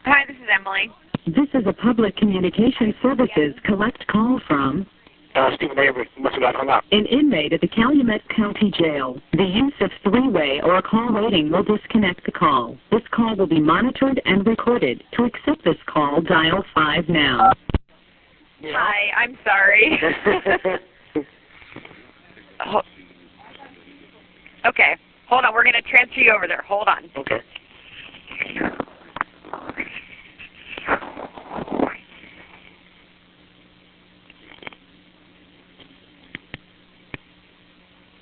Hi, this is Emily. This is a public communication services collect call from Stephen Avery must have got hung up. an inmate at the Calumet County Jail. The use of three-way or call waiting will disconnect the call. This call will be monitored and recorded. To accept this call, dial 5 now. Yeah. Hi, I'm sorry. Okay, hold on. We're going to transfer you over there. Hold on. Okay.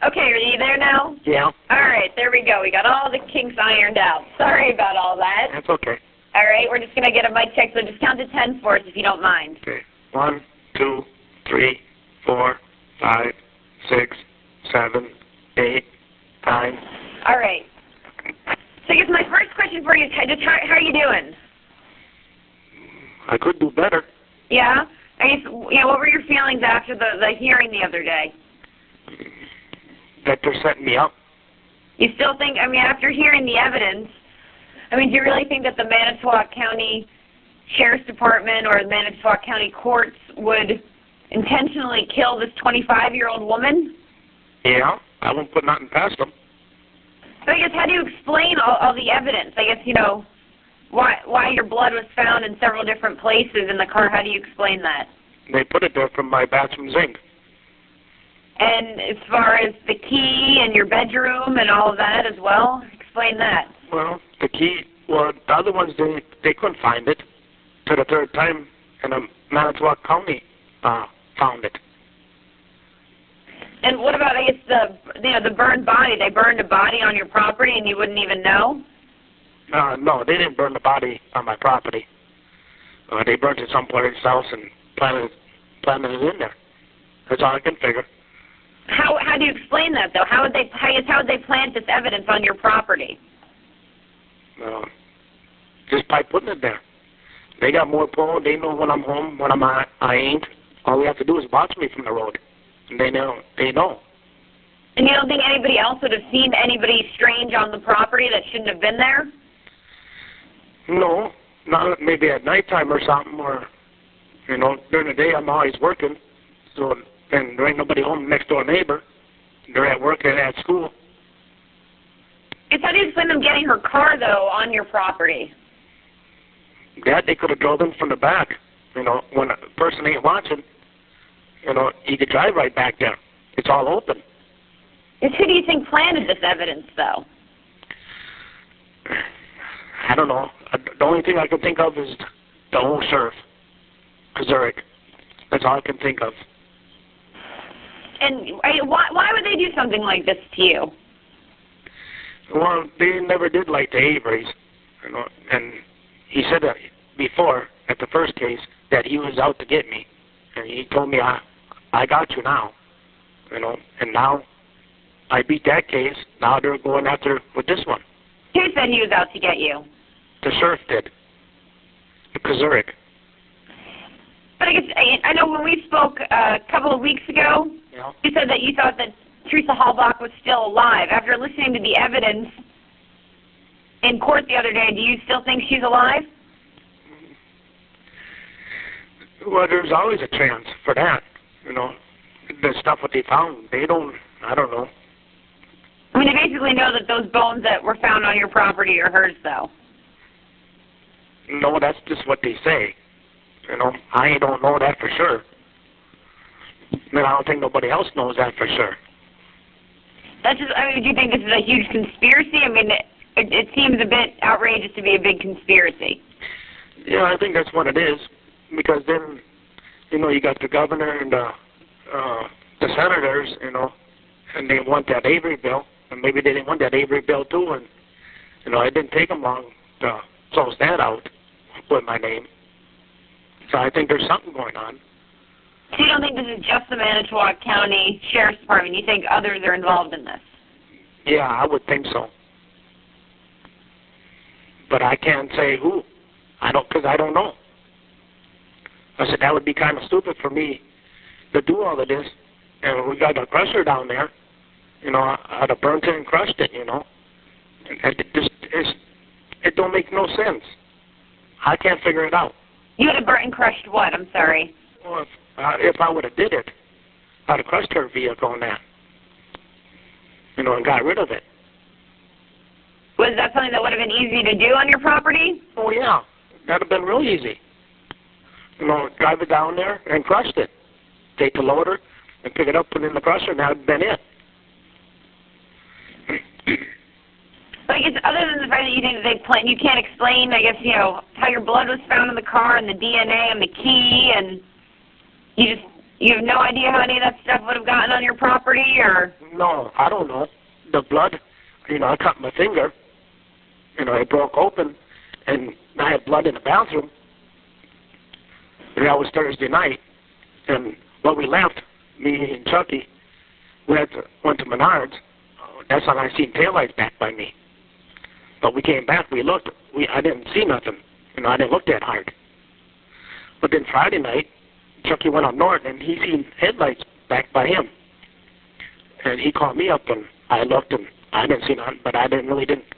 Okay, are you there now? Yeah. All right, there we go. We got all the kinks ironed out. Sorry about all that. That's okay. All right, we're just going to get a mic check, so just count to 10 for us if you don't mind. Okay. 1, 2, 3, 4, 5, 6, 7, 8, 9. All right. So I guess my first question for you is just how are you doing? I could do better. Yeah? I guess, what were your feelings after the hearing the other day? That they're setting me up. You still think, after hearing the evidence, do you really think that the Manitowoc County Sheriff's Department or the Manitowoc County Courts would intentionally kill this 25-year-old woman? Yeah. I won't put nothing past them. So I guess how do you explain all the evidence? I guess, why your blood was found in several different places in the car. How do you explain that? They put it there from my bathroom zinc. And as far as the key and your bedroom and all of that as well, explain that. Well, the key, the other ones, they couldn't find it to the third time, and Manitowoc County found it. And what about, I guess, the burned body? They burned a body on your property and you wouldn't even know? No, they didn't burn the body on my property. They burned it someplace else and planted it in there. That's all I can figure. How do you explain that, though? How would they plant this evidence on your property? Just by putting it there. They got more pull. They know when I'm home, when I ain't. All we have to do is watch me from the road. And they know. And you don't think anybody else would have seen anybody strange on the property that shouldn't have been there? No. Not maybe at nighttime or something, or, during the day I'm always working. So, and there ain't nobody home, next door neighbor. They're at work and at school. It's how do you explain them getting her car, though, on your property? That they could have drove in from the back. When a person ain't watching, you could drive right back there. It's all open. Who do you think planted this evidence, though? I don't know. The only thing I can think of is the old sheriff, Zurich. That's all I can think of. And why would they do something like this to you? Well, they never did like the Averys, and he said that before, at the first case, that he was out to get me. And he told me, I got you now, and now I beat that case. Now they're going after with this one. Who said he was out to get you? The sheriff did. The Zurich. But I guess, I know when we spoke a couple of weeks ago, Yeah. you said that you thought that Teresa Halbach was still alive. After listening to the evidence in court the other day, do you still think she's alive? Well, there's always a chance for that. The stuff what they found, I don't know. They basically know that those bones that were found on your property are hers, though. No, that's just what they say. I don't know that for sure. And I don't think nobody else knows that for sure. That's just, do you think this is a huge conspiracy? It seems a bit outrageous to be a big conspiracy. Yeah, I think that's what it is. Because then, you got the governor and the senators, and they want that Avery bill. And maybe they didn't want that Avery bill too. And, it didn't take them long to close that out with my name. So I think there's something going on. So you don't think this is just the Manitowoc County Sheriff's Department? You think others are involved in this? Yeah, I would think so. But I can't say who. Because I don't know. I said that would be kind of stupid for me to do all of this. And we got a crusher down there. You know, I'd have burnt it and crushed it, you know. And it don't make no sense. I can't figure it out. You would have burnt and crushed what? I'm sorry. Well, if I would have did it, I'd have crushed her vehicle and that. You know, and got rid of it. Was that something that would have been easy to do on your property? Oh, yeah. That'd have been real easy. You know, drive it down there and crushed it. Take the loader and pick it up, put it in the crusher, and that would have been it. But I guess other than the fact that you think that they planned, you can't explain, I guess, you know, how your blood was found in the car and the DNA and the key, and you have no idea how any of that stuff would have gotten on your property, or? No, I don't know. The blood, you know, I cut my finger, you know, it broke open, and I had blood in the bathroom. And that was Thursday night, and when we left, me and Chucky, went to Menards. That's when I seen taillights back by me. But we came back, we looked, I didn't see nothing. You know, I didn't look that hard. But then Friday night, Chucky went up north, and he seen headlights back by him. And he called me up, and I looked, and I didn't see nothing, but I didn't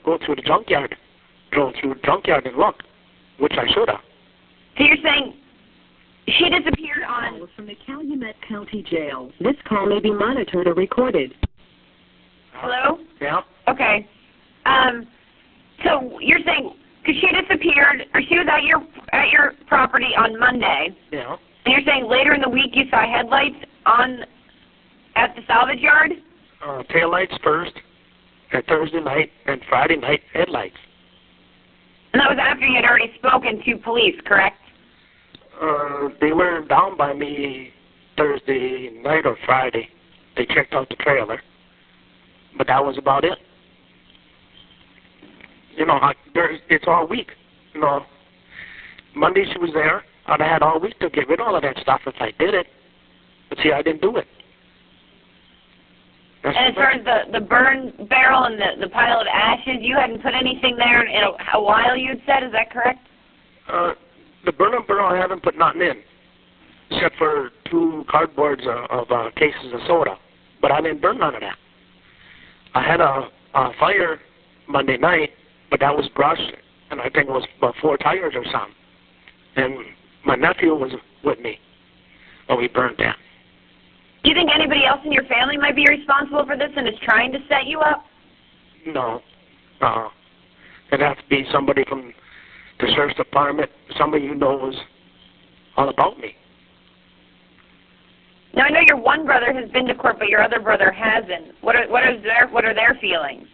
go through the junkyard. Drove through the junkyard and looked, which I should have. So you're saying she disappeared on... From the Calumet County Jail. This call may be monitored or recorded. Hello? Yeah. Okay. So you're saying, because she disappeared, or she was at your property on Monday. Yeah. And you're saying later in the week you saw headlights at the salvage yard? Taillights first, and Thursday night, and Friday night headlights. And that was after you had already spoken to police, correct? They were down by me Thursday night or Friday. They checked out the trailer. But that was about it. You know, it's all week. You know, Monday she was there. I'd have had all week to get rid of all of that stuff if I did it. But see, I didn't do it. And as far as the burn barrel and the pile of ashes, you hadn't put anything there in a while, you had said, is that correct? The burner barrel, I haven't put nothing in, except for 2 cardboards of cases of soda. But I didn't burn none of that. I had a fire Monday night, but that was brush, and I think it was about 4 tires or something. And my nephew was with me when we burned that. Do you think anybody else in your family might be responsible for this and is trying to set you up? No. It'd have to be somebody from the sheriff's department, somebody who knows all about me. Now, I know your one brother has been to court, but your other brother hasn't. What are their feelings?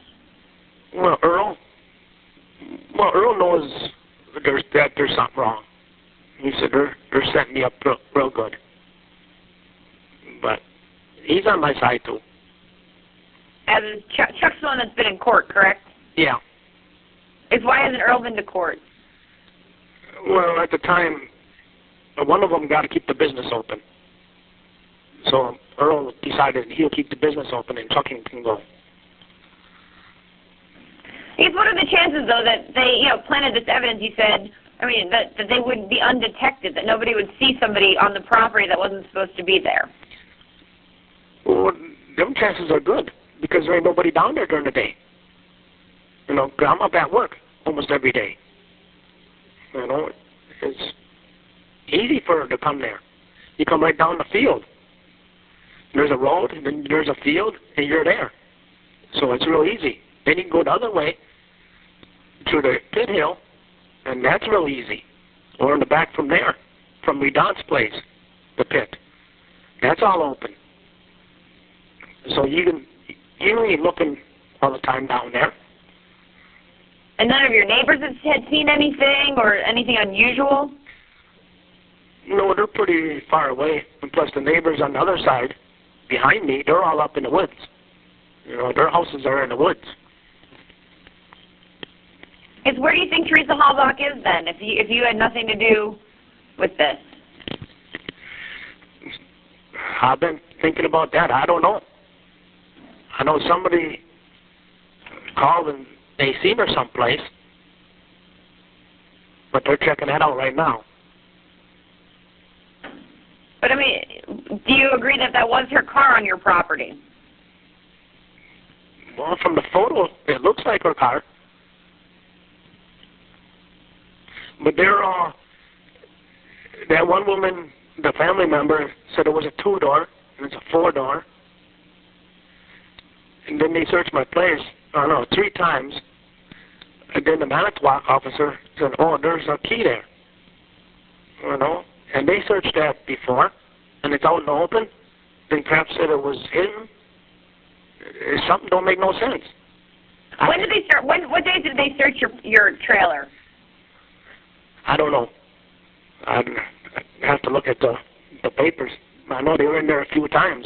Well, Earl knows there's something wrong. He said they're setting me up real good. But he's on my side too. As is Chuck's the one that's been in court, correct? Yeah. Why hasn't Earl been to court? Well, at the time, one of them got to keep the business open. So Earl decided he'll keep the business open and Chuck can go. I guess what are the chances, though, that they, planted this evidence, you said, that they would be undetected, that nobody would see somebody on the property that wasn't supposed to be there? Well, them chances are good, because there ain't nobody down there during the day. You know, I'm up at work almost every day. You know, it's easy for her to come there. You come right down the field. There's a road, and then there's a field, and you're there. So it's real easy. Then you can go the other way to the pit hill, and that's real easy. Or in the back from there, from Redon's place, the pit. That's all open. So you ain't looking all the time down there. And none of your neighbors had seen anything or anything unusual? No, they're pretty far away. And plus the neighbors on the other side, behind me, they're all up in the woods. You know, their houses are in the woods. Where do you think Teresa Halbach is then, if you had nothing to do with this? I've been thinking about that. I don't know. I know somebody called and they seen her someplace, but they're checking that out right now. But, do you agree that was her car on your property? Well, from the photo, it looks like her car. But that one woman, the family member, said it was a 2-door, and it's a 4-door. And then they searched my place, 3 times. And then the Manitowoc officer said, oh, there's a key there. And they searched that before, and it's out in the open. Then perhaps said it was hidden. Something don't make no sense. When did they start? What day did they search your trailer? I don't know. I have to look at the papers. I know they were in there a few times.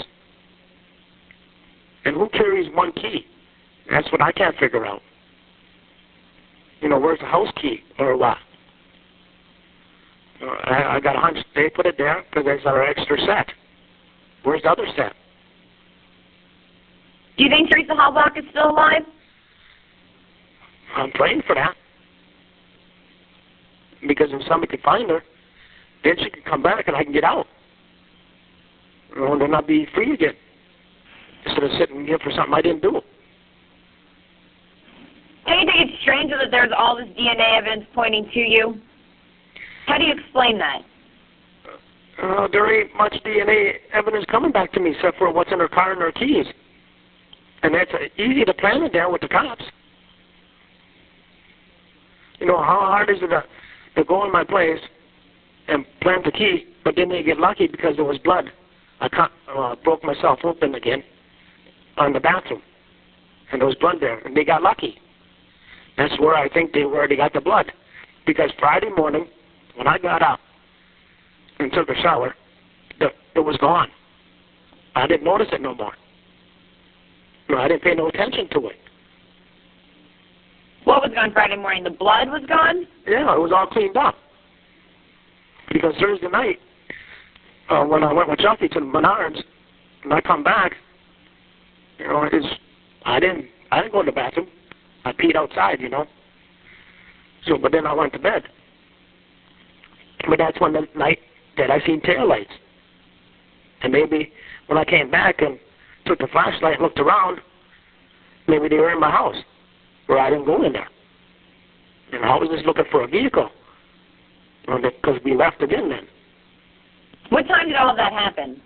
And who carries one key? That's what I can't figure out. Where's the house key or what? I got a hunch they put it there because there's our extra set. Where's the other set? Do you think Teresa Halbach is still alive? I'm praying for that. Because if somebody could find her, then she could come back and I can get out. And then I'll be free again. Instead of sitting here for something I didn't do. Don't you think it's strange that there's all this DNA evidence pointing to you? How do you explain that? There ain't much DNA evidence coming back to me except for what's in her car and her keys. And that's easy to plan it there with the cops. How hard is it to go in my place and plant the key, but then they get lucky because there was blood. I broke myself open again on the bathroom, and there was blood there, and they got lucky. That's where I think they already got the blood. Because Friday morning, when I got up and took a shower, it was gone. I didn't notice it no more. I didn't pay no attention to it. What was gone Friday morning? The blood was gone? Yeah, it was all cleaned up. Because Thursday night, when I went with Chucky to the Menards, and I come back, I didn't go to the bathroom. I peed outside, So, but then I went to bed. But that's when the night that I seen taillights. And maybe when I came back and took the flashlight and looked around, maybe they were in my house, where I didn't go in there. And I was just looking for a vehicle, because we left again then. What time did all of that happen?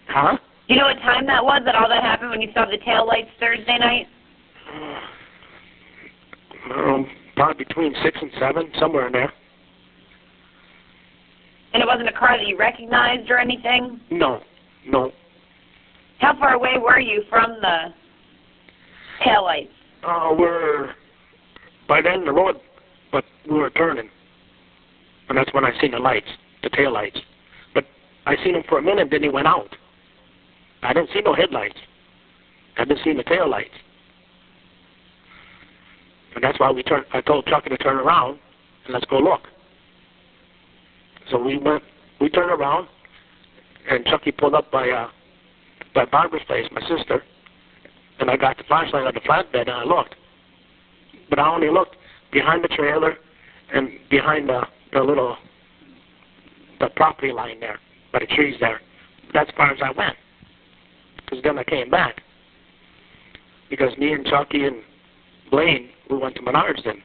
Huh? Do you know what time that was that all that happened when you saw the taillights Thursday night? Probably between 6 and 7, somewhere in there. And it wasn't a car that you recognized or anything? No. How far away were you from the taillights? By then the road, but we were turning. And that's when I seen the lights, the tail lights. But I seen them for a minute, then he went out. I didn't see no headlights. I didn't see the tail lights. And that's why I told Chucky to turn around and let's go look. So we turned around, and Chucky pulled up by Barbara's place, my sister, and I got the flashlight on the flatbed and I looked. But I only looked behind the trailer and behind the property line there, by the trees there. That's as far as I went. Because then I came back. Because me and Chucky and Blaine, we went to Menards then.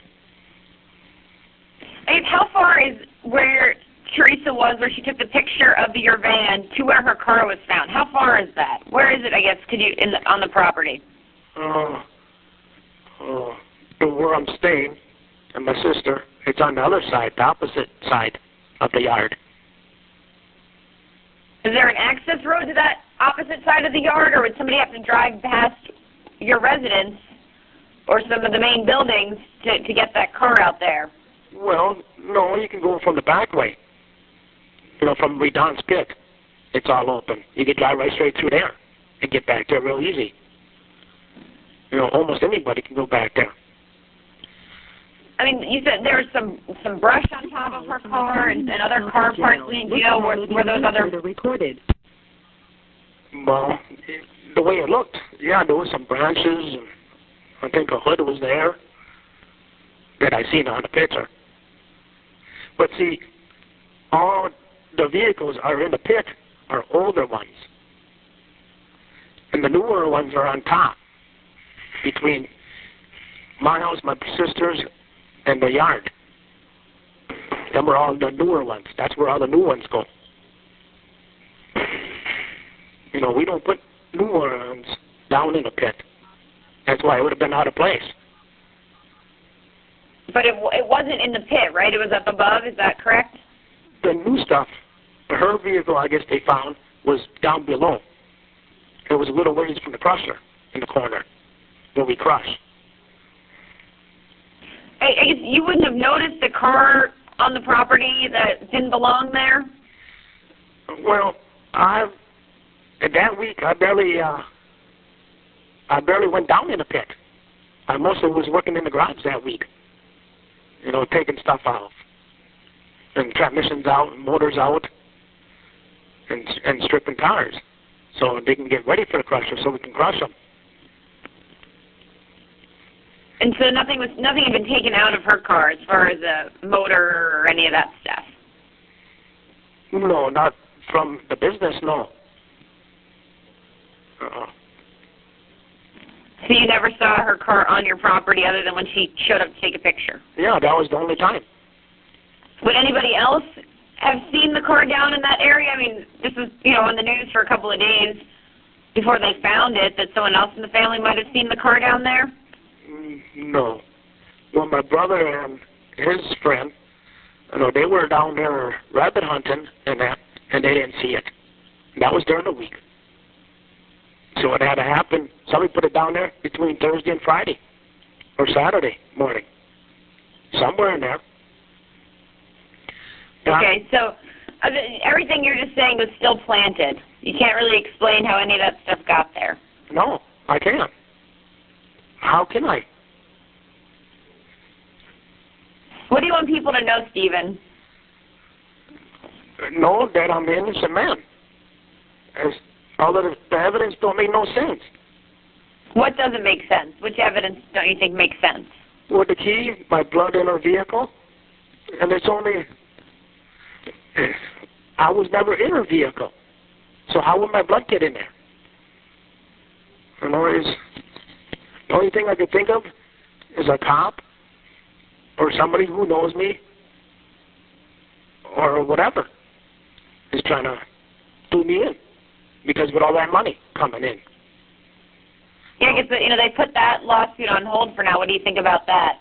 And how far is where Teresa was, where she took the picture of your van, to where her car was found? How far is that? Where is it, I guess, on the property? Where I'm staying, and my sister, it's on the other side, the opposite side of the yard. Is there an access road to that opposite side of the yard, or would somebody have to drive past your residence or some of the main buildings to get that car out there? Well, no, you can go from the back way. From Redon's pit. It's all open. You can drive right straight through there and get back there real easy. Almost anybody can go back there. I mean, you said there was some brush on top of her car and other car parts. Do you know where those other... recorded? Well, the way it looked, yeah, there was some branches, and I think a hood was there that I seen on the picture. But see, all the vehicles are in the pit are older ones, and the newer ones are on top. between my house, my sister's, and the yard. Them were all the newer ones. That's where all the new ones go. You know, we don't put new ones down in the pit. That's why it would have been out of place. But it wasn't in the pit, right? It was up above, is that correct? The new stuff, her vehicle, I guess they found, was down below. It was a little ways from the crusher in the corner where we crush. I guess you wouldn't have noticed the car on the property that didn't belong there? Well, that week I barely went down in the pit. I mostly was working in the garage that week. You know, taking stuff out, and transmissions out, and motors out, and stripping tires, so they can get ready for the crusher, so we can crush them. And so nothing had been taken out of her car as far as a motor or any of that stuff? No, not from the business, no. So you never saw her car on your property other than when she showed up to take a picture? Yeah, that was the only time. Would anybody else have seen the car down in that area? I mean, this was, you know, on the news for a couple of days before they found it, that someone else in the family might have seen the car down there? No. Well, my brother and his friend, you know, they were down there rabbit hunting and that, and they didn't see it. That was during the week. So it had to happen. Somebody put it down there between Thursday and Friday or Saturday morning. Somewhere in there. Okay, so everything you're just saying was still planted. You can't really explain how any of that stuff got there. No, I can't. How can I? What do you want people to know, Stephen? Know that I'm an innocent man. As all of the evidence don't make no sense. What doesn't make sense? Which evidence don't you think makes sense? Well, the key, my blood in her vehicle, and it's only, I was never in her vehicle. So how would my blood get in there? You know, the only thing I could think of is a cop or somebody who knows me or whatever is trying to do me in, because with all that money coming in. Yeah, I guess, you know, they put that lawsuit on hold for now. What do you think about that?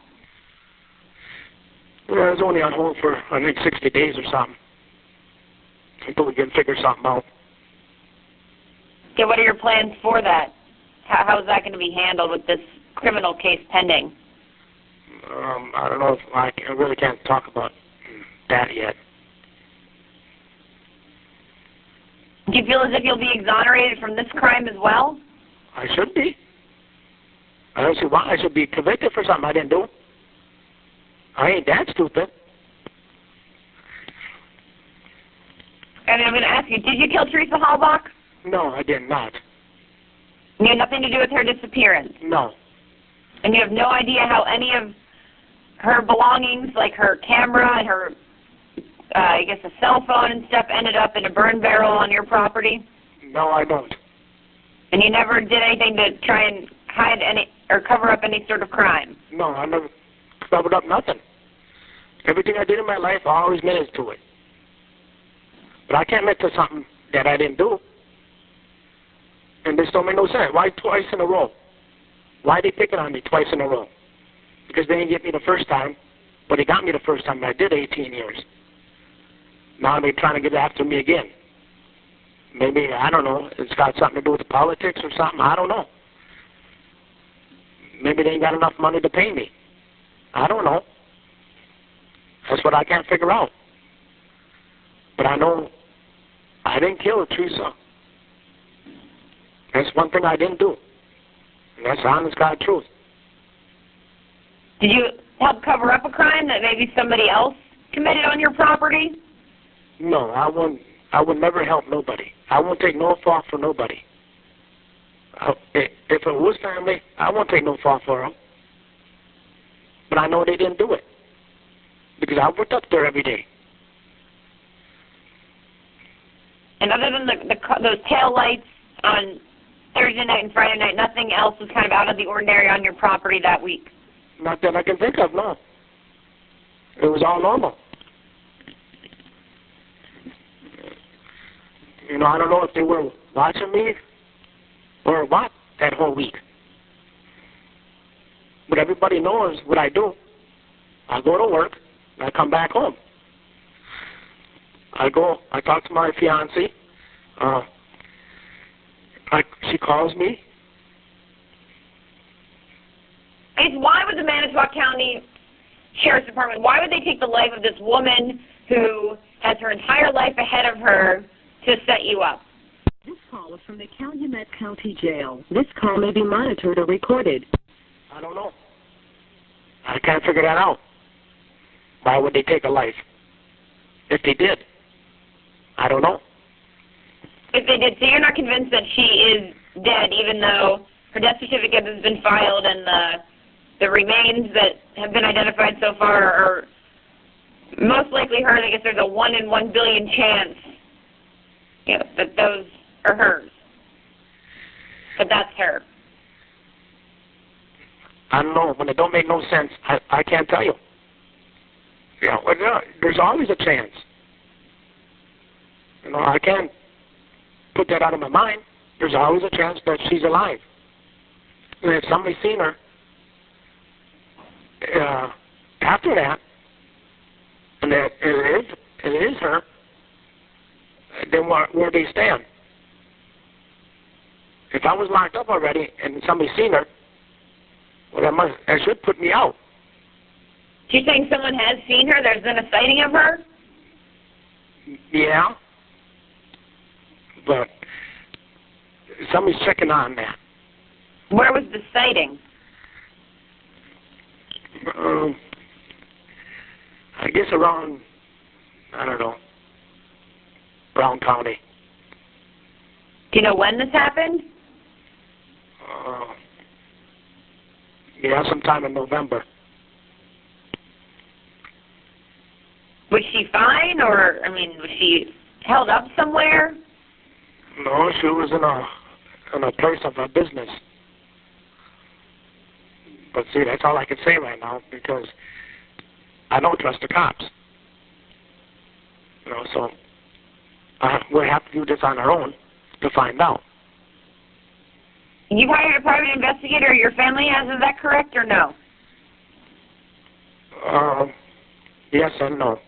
Well, it's only on hold for, I think, 60 days or something, until we can figure something out. Okay, what are your plans for that? How is that going to be handled with this criminal case pending? I don't know if I really can't talk about that yet. Do you feel as if you'll be exonerated from this crime as well? I should be. I don't see why I should be convicted for something I didn't do. I ain't that stupid. And I'm going to ask you, did you kill Teresa Halbach? No, I did not. You had nothing to do with her disappearance? No. And you have no idea how any of her belongings, like her camera and her, I guess, a cell phone and stuff, ended up in a burn barrel on your property? No, I don't. And you never did anything to try and hide any or cover up any sort of crime? No, I never covered up nothing. Everything I did in my life, I always admitted to it. But I can't admit to something that I didn't do. And this don't make no sense. Why twice in a row? Why they picking on me twice in a row? Because they didn't get me the first time, but they got me the first time. I did 18 years. Now they're trying to get after me again. Maybe, I don't know, it's got something to do with the politics or something. I don't know. Maybe they ain't got enough money to pay me. I don't know. That's what I can't figure out. But I know I didn't kill Teresa. That's one thing I didn't do. And that's the honest God truth. Did you help cover up a crime that maybe somebody else committed on your property? No, I would never help nobody. I won't take no fault for nobody. If it was family, I won't take no fault for them. But I know they didn't do it, because I worked up there every day. And other than those tail lights on Thursday night and Friday night, nothing else was kind of out of the ordinary on your property that week? Not that I can think of, no. It was all normal. You know, I don't know if they were watching me or what that whole week. But everybody knows what I do. I go to work, and I come back home. I talk to my fiancée. She calls me. Why would the Manitowoc County Sheriff's Department, why would they take the life of this woman who has her entire life ahead of her to set you up? This call is from the Calumet County Jail. This call may be monitored or recorded. I don't know. I can't figure that out. Why would they take a life? If they did, I don't know. If they did, so you're not convinced that she is dead, even though her death certificate has been filed and the remains that have been identified so far are most likely hers. I guess there's a 1 in 1 billion chance, you know, that those are hers. But that's her. I don't know. When it don't make no sense, I can't tell you. You know, there's always a chance. You know, I can't put that out of my mind. There's always a chance that she's alive. And if somebody's seen her after that, and that it is her, then where do they stand? If I was locked up already and somebody's seen her, well, that should put me out. You're saying someone has seen her? There's been a sighting of her? Yeah. But somebody's checking on that. Where was the sighting? I guess around, I don't know, Brown County. Do you know when this happened? Yeah, sometime in November. Was she fine, or, I mean, was she held up somewhere? No, she was in a place of her business. But see, that's all I can say right now, because I don't trust the cops. You know, so we'll have to do this on our own to find out. You've hired a private investigator, your family has, is that correct, or no? Yes and no.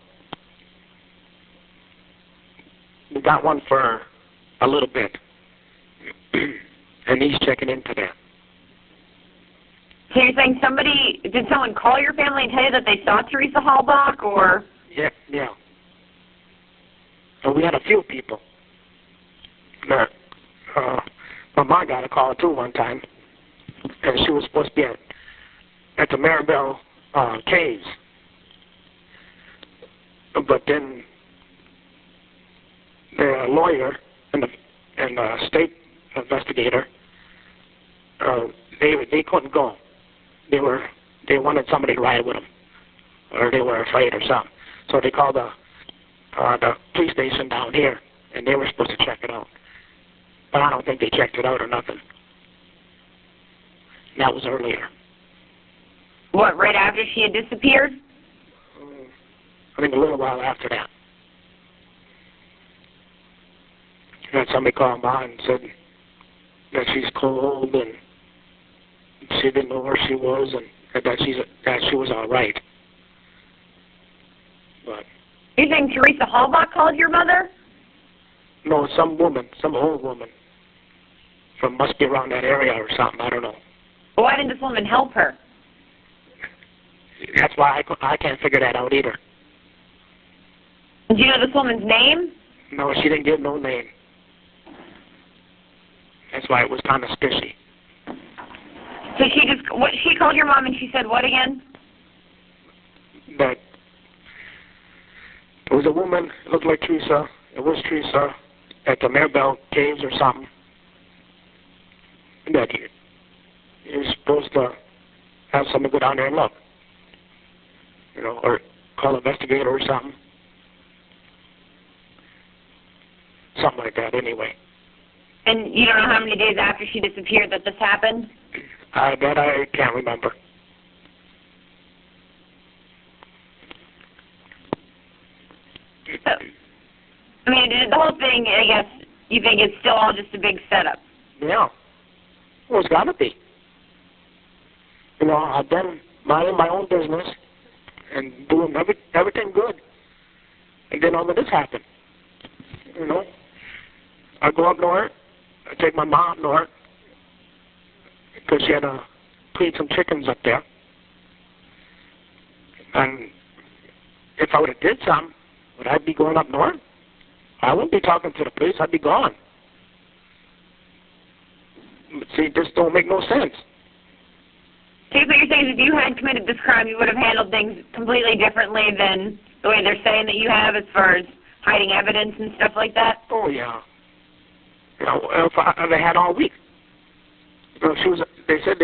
We got one for a little bit, and he's checking into that. So you're saying did someone call your family and tell you that they saw Teresa Halbach, or? Yeah. And we had a few people. My mom got a call too one time, and she was supposed to be at the Maribel caves. But then the lawyer and the state investigator, they couldn't go. They wanted somebody to ride with them, or they were afraid or something. So they called the police station down here, and they were supposed to check it out. But I don't think they checked it out or nothing. That was earlier. What, right after she had disappeared? I think a little while after that. And somebody called by and said that she's cold and she didn't know where she was, and that she was all right. But You're saying Teresa Halbach called your mother? no, some old woman must be around that area or something. I don't know. Well, why didn't this woman help her? That's why I can't figure that out either. Do you know this woman's name? No, she didn't give no name. That's why it was kind of fishy. So she called your mom and she said what again? That it was a woman, it looked like Teresa. It was Teresa at the Maribel caves or something. That you're supposed to have someone go down there and look. You know, or call an investigator or something. Something like that anyway. And you don't know how many days after she disappeared that this happened? That I can't remember. So, I mean, the whole thing, I guess, you think it's still all just a big setup? Yeah. Well, it's got to be. You know, I've been minding my own business and doing everything good. And then all of this happened. You know, I go up north, I take my mom north, because she had to clean some chickens up there. And if I would have did something, would I be going up north? I wouldn't be talking to the police, I'd be gone. But see, this don't make no sense. So what you're saying is if you had committed this crime, you would have handled things completely differently than the way they're saying that you have as far as hiding evidence and stuff like that? Oh, yeah. You know, if they had all week. You know, they said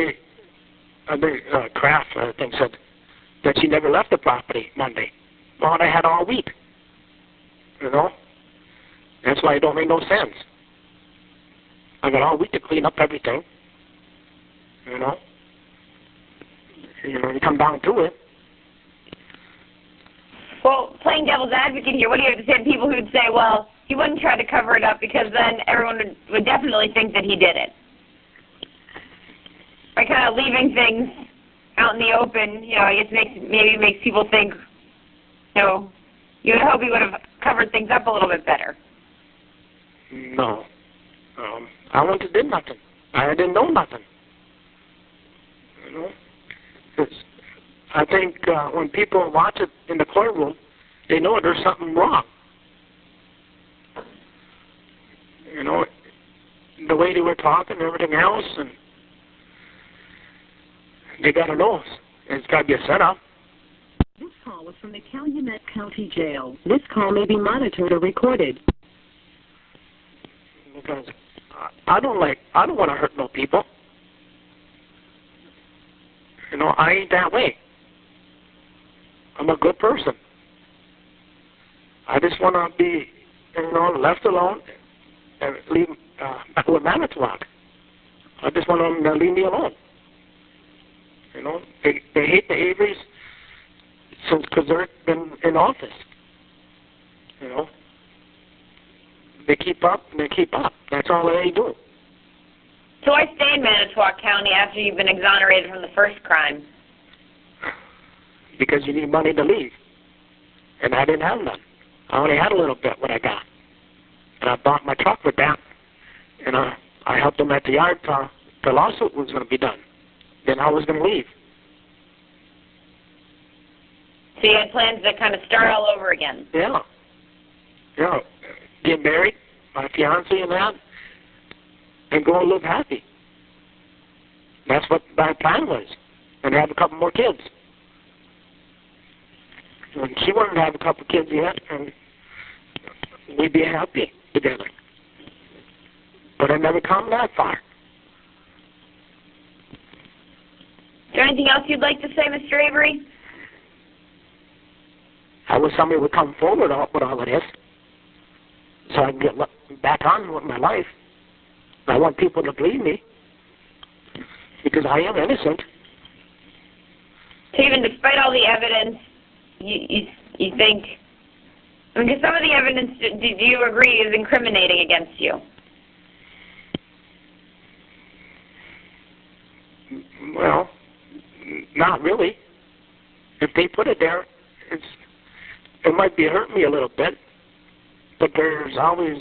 Kraft, I think, said that she never left the property Monday. Well, they had all week. You know? That's why it don't make no sense. I got all week to clean up everything. You know? You know, you come down to it. Well, playing devil's advocate here, what do you have to say to people who'd say, well, he wouldn't try to cover it up because then everyone would definitely think that he did it? By kind of leaving things out in the open, you know, I guess maybe makes people think, you know, you would hope he would have covered things up a little bit better. No. I wouldn't have did nothing. I didn't know nothing. You know? I think when people watch it in the courtroom, they know there's something wrong. You know, the way they were talking and everything else, and they got to know. It's got to be a setup. This call was from the Calumet County Jail. This call may be monitored or recorded. Because I don't want to hurt no people. You know, I ain't that way. I'm a good person. I just want to be, you know, left alone and leave with Manitowoc. I just want them to leave me alone. You know, they hate the Averys because they've been in office. You know, they keep up and they keep up. That's all they do. So why stay in Manitowoc County after you've been exonerated from the first crime? Because you need money to leave. And I didn't have none. I only had a little bit what I got. And I bought my truck with that. And I helped them at the yard till the lawsuit was going to be done. Then I was going to leave. So you had plans to kind of start all over again? Yeah. Yeah. Get married, my fiancé and that, and go and live happy. That's what my plan was. And have a couple more kids. And she wanted to have a couple kids yet, and we'd be happy together. But I never come that far. Is there anything else you'd like to say, Mr. Avery? I wish somebody would come forward with all of this so I can get back on with my life. I want people to believe me because I am innocent. So even despite all the evidence, you think, I mean, because some of the evidence, do you agree, is incriminating against you? Well, not really. If they put it there, it might be hurting me a little bit, but there's always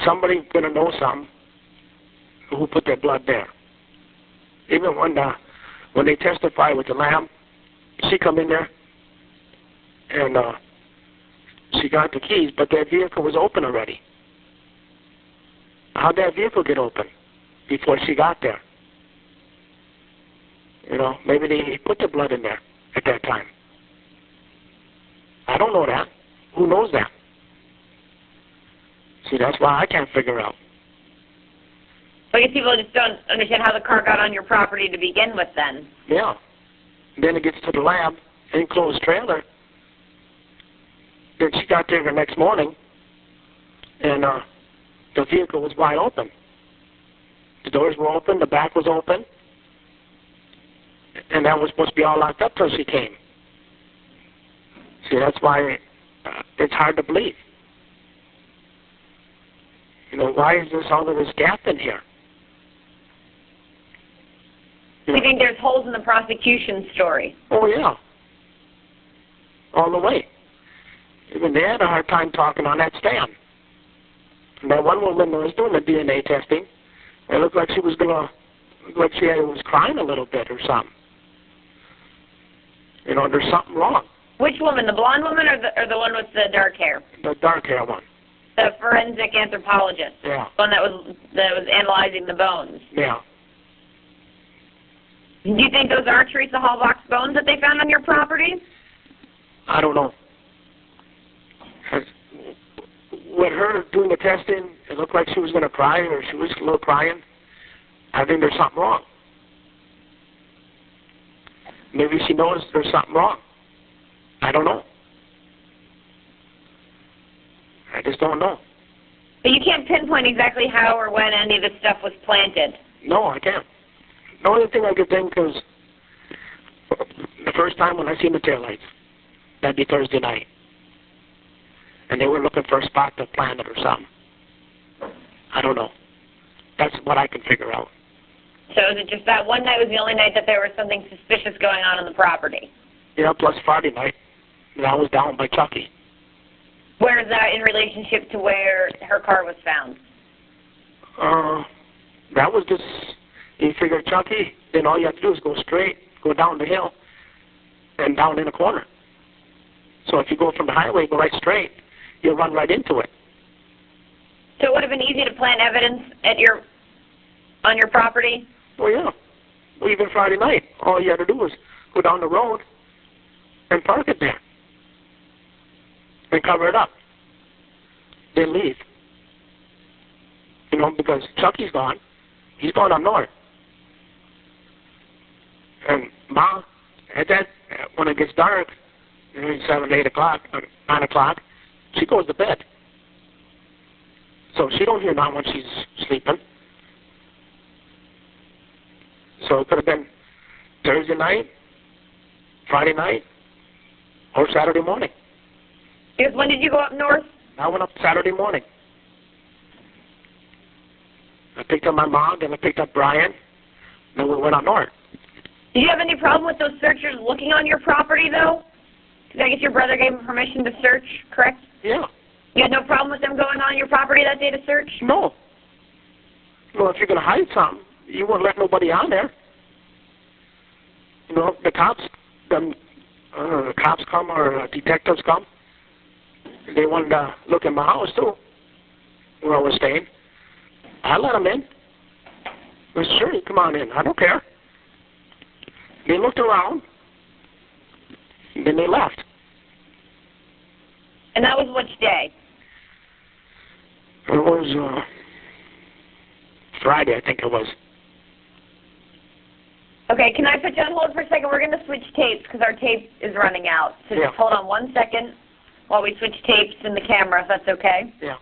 somebody going to know something who put their blood there. Even when they testify with the lamb, she come in there and she got the keys, but that vehicle was open already. How'd that vehicle get open before she got there? You know, maybe they put the blood in there at that time. I don't know that. Who knows that? See, that's why I can't figure out. So I guess people just don't understand how the car got on your property to begin with then. Yeah. Then it gets to the lab, enclosed trailer. Then she got there the next morning, and the vehicle was wide open. The doors were open, the back was open, and that was supposed to be all locked up till she came. See, that's why it's hard to believe. You know, why is all of this gap in here? You think there's holes in the prosecution story? Oh, yeah. All the way. Even they had a hard time talking on that stand. And that one woman was doing the DNA testing. It looked like she was was crying a little bit or something. You know, there's something wrong. Which woman, the blonde woman or the one with the dark hair? The dark hair one. The forensic anthropologist. Yeah. The one that was analyzing the bones. Yeah. Do you think those are Teresa Halbach's bones that they found on your property? I don't know. With her doing the testing, it looked like she was going to cry, or she was a little crying. I think there's something wrong. Maybe she knows there's something wrong. I don't know. I just don't know. But you can't pinpoint exactly how or when any of this stuff was planted. No, I can't. The only thing I could think is the first time when I seen the taillights, that'd be Thursday night. And they were looking for a spot to plant it or something. I don't know. That's what I can figure out. So is it just that one night was the only night that there was something suspicious going on the property? Yeah, plus Friday night, and I was down by Chucky. Where is that in relationship to where her car was found? That was just, you figure Chucky, then all you have to do is go straight, go down the hill, and down in a corner. So if you go from the highway, go right straight, you'll run right into it. So it would have been easy to plant evidence on your property? Well, yeah. Well, even Friday night, all you had to do was go down the road and park it there and cover it up. Then leave. You know, because Chucky's gone. He's gone up north. And Ma, when it gets dark, 7, 8 o'clock, 9 o'clock, she goes to bed. So she don't hear nothing when she's sleeping. So it could have been Thursday night, Friday night, or Saturday morning. Because when did you go up north? I went up Saturday morning. I picked up my mom, then I picked up Brian, then we went up north. Did you have any problem with those searchers looking on your property, though? Because I guess your brother gave them permission to search, correct? Yeah. You had no problem with them going on your property that day to search? No. Well, if you're going to hide something, you wouldn't let nobody on there. You know, the cops come or detectives come. They wanted to look in my house, too, where I was staying. I let them in. I said, sure, you come on in. I don't care. They looked around, and then they left. And that was which day? It was Friday, I think it was. Okay, can I put you on hold for a second? We're going to switch tapes because our tape is running out. So Yeah. just hold on 1 second while we switch tapes in the camera, if that's okay. Yeah.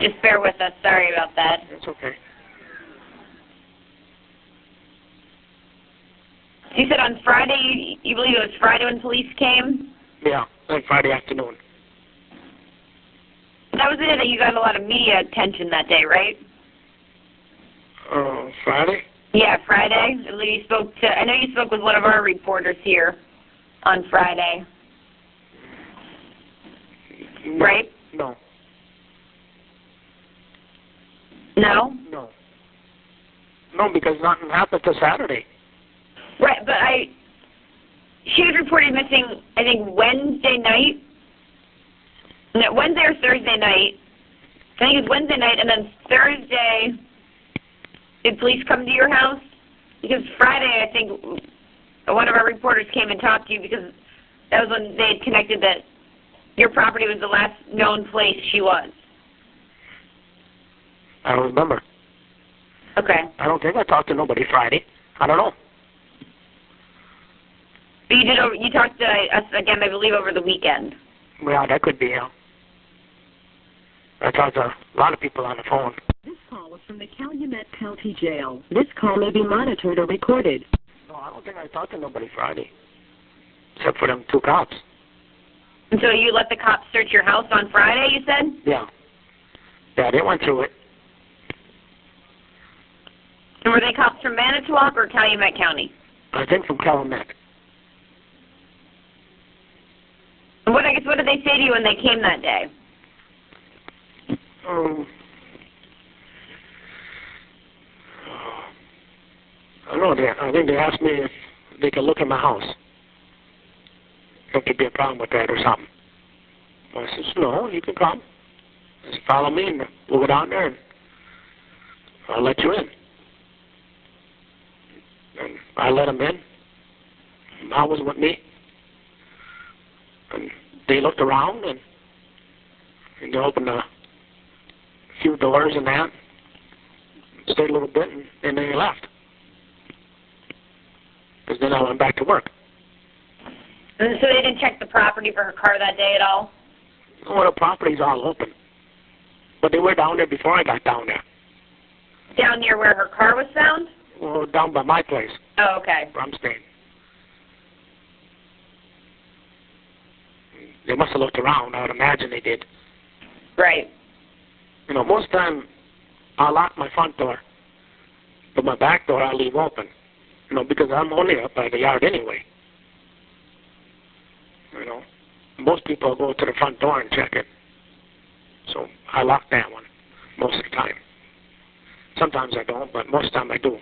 Just bear with us. Sorry about that. That's okay. You said on Friday, you believe it was Friday when police came? Yeah, like Friday afternoon. That was the day that you got a lot of media attention that day, right? Friday? Yeah, Friday. I believe you spoke to, I know you spoke with one of our reporters here on Friday. No. Right? No. No? No. No, because nothing happened till Saturday. Right, but she was reported missing, I think, Wednesday night. No, Wednesday or Thursday night. I think it was Wednesday night, and then Thursday, did police come to your house? Because Friday, I think, one of our reporters came and talked to you because that was when they had connected that your property was the last known place she was. I don't remember. Okay. I don't think I talked to nobody Friday. I don't know. But you talked to us again, I believe, over the weekend. Well, that could be, yeah. I talked to a lot of people on the phone. This call was from the Calumet County Jail. This call may be monitored or recorded. No, I don't think I talked to nobody Friday. Except for them 2 cops. And so you let the cops search your house on Friday, you said? Yeah. Yeah, they went through it. And were they cops from Manitowoc or Calumet County? I think from Calumet. And what did they say to you when they came that day? I don't know. I think they asked me if they could look at my house. If there'd be a problem with that or something. I said, no, you can come. Just follow me and we'll go down there and I'll let you in. And I let them in. I was with me. And they looked around and they opened a few doors and that. Stayed a little bit and then they left. Because then I went back to work. And so they didn't check the property for her car that day at all? Well, the property's all open. But they were down there before I got down there. Down near where her car was found? Well, down by my place. Oh, okay. Where I'm staying. They must have looked around. I would imagine they did. Right. You know, most time I'll lock my front door, but my back door I'll leave open. You know, because I'm only up by the yard anyway. You know, most people go to the front door and check it. So I lock that one most of the time. Sometimes I don't, but most of the time I do.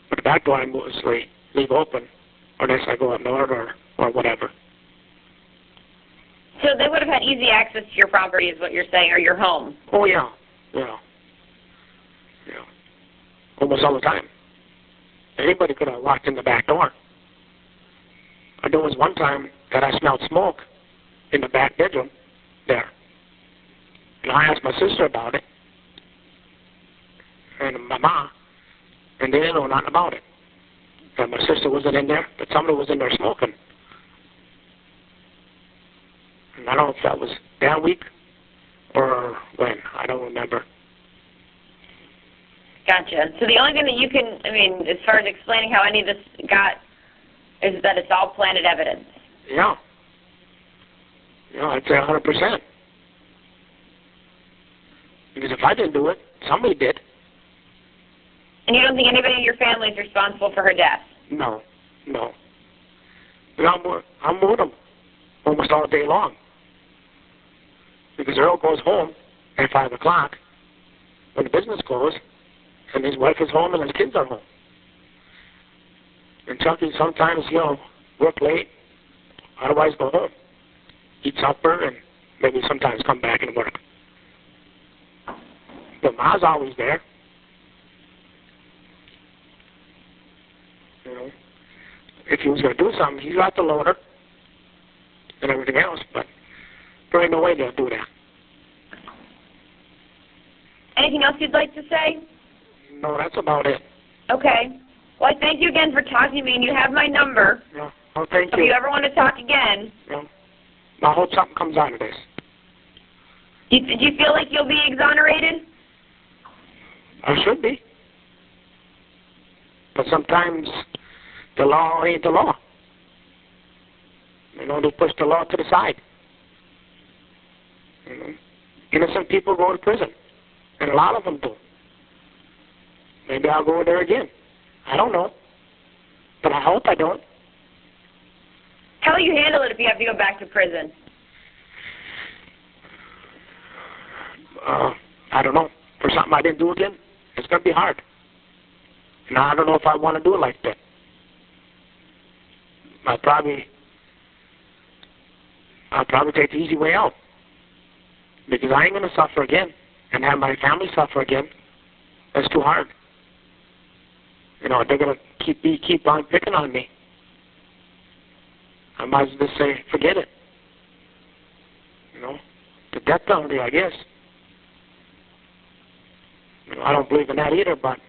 But the back door I mostly leave open, unless I go up north or whatever. So they would have had easy access to your property is what you're saying, or your home? Oh, yeah. Yeah. Yeah. Almost all the time. Anybody could have walked in the back door. There was one time that I smelled smoke in the back bedroom there. And I asked my sister about it, and my mom, and they didn't know nothing about it. And my sister wasn't in there, but somebody was in there smoking. And I don't know if that was that week or when. I don't remember. Gotcha. So the only thing that you can, I mean, as far as explaining how any of this got, is that it's all planted evidence. Yeah. Yeah, I'd say 100%. Because if I didn't do it, somebody did. And you don't think anybody in your family is responsible for her death? No, no. But I'm with them almost all day long. Because Earl goes home at 5 o'clock when the business closes, and his wife is home and his kids are home. And Chucky sometimes, you know, work late, otherwise go home, eat supper, and maybe sometimes come back and work. But Ma's always there. You know, if he was going to do something, he's got the loader and everything else, but there ain't no way they'll do that. Anything else you'd like to say? No, that's about it. Okay. Well, I thank you again for talking to me, and you have my number. Yeah. Oh, thank If you. you ever want to talk again. Yeah. I hope something comes out of this. Do you feel like you'll be exonerated? I should be. But sometimes the law ain't the law. You know, they push the law to the side. You know, innocent people go to prison, and a lot of them do. Maybe I'll go there again. I don't know, but I hope I don't. How will you handle it if you have to go back to prison? I don't know. For something I didn't do again, it's going to be hard. And I don't know if I want to do it like that. I'll probably take the easy way out. Because I ain't going to suffer again and have my family suffer again. That's too hard. You know, they're going to keep on picking on me. I might as well just say, forget it. You know, the death penalty, I guess. You know, I don't believe in that either, but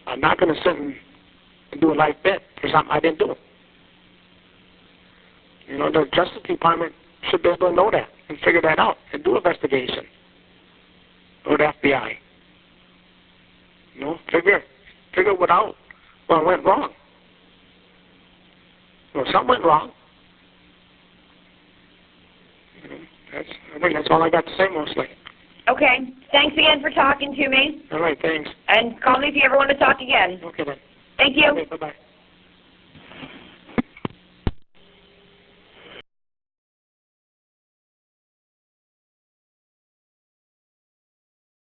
I'm not going to sit and do a life bet for something I didn't do. You know, the Justice Department should be able to know that and figure that out and do investigation. Or the FBI. You know, figure what out what went wrong. You know, something went wrong. You know, I think that's all I got to say mostly. Okay. Thanks again for talking to me. All right, thanks. And call me if you ever want to talk again. Okay then. Thank you. Okay, bye-bye.